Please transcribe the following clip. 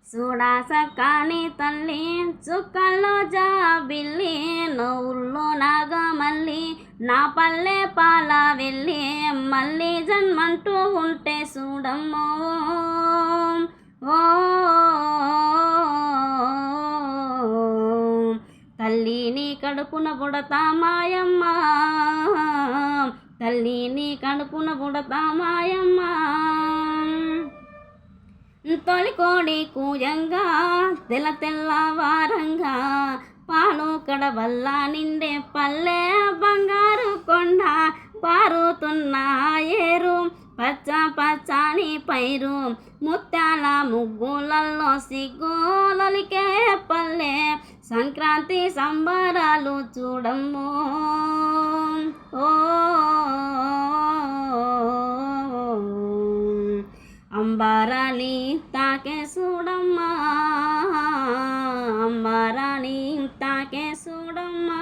చూడా సక్కాని తల్లి చుక్కల్లో జాబిల్లి నవ్వుల్లో నాగమల్లి నా పల్లె పాల వెళ్ళి మళ్ళీ జన్మంటూ ఉంటే చూడమ్మో ఓ తల్లి నీ కడుపున పుడతా మాయమ్మ తల్లి నీ కడుపున పుడతా మాయమ్మ తొలి కోడి కూయంగా తెల్లవారంగా పాలు కడవల్ల నిండే పల్లె బంగారు కొండ పారుతున్న ఏరు పచ్చ పచ్చని పైరు ముత్యాల ముగ్గులలో సిగ్గులకే పల్లె సంక్రాంతి సంబరాలు చూడమ్మో ఓ అంబారాని తాకే చూడమ్మా అంబారాని తాకే చూడమ్మా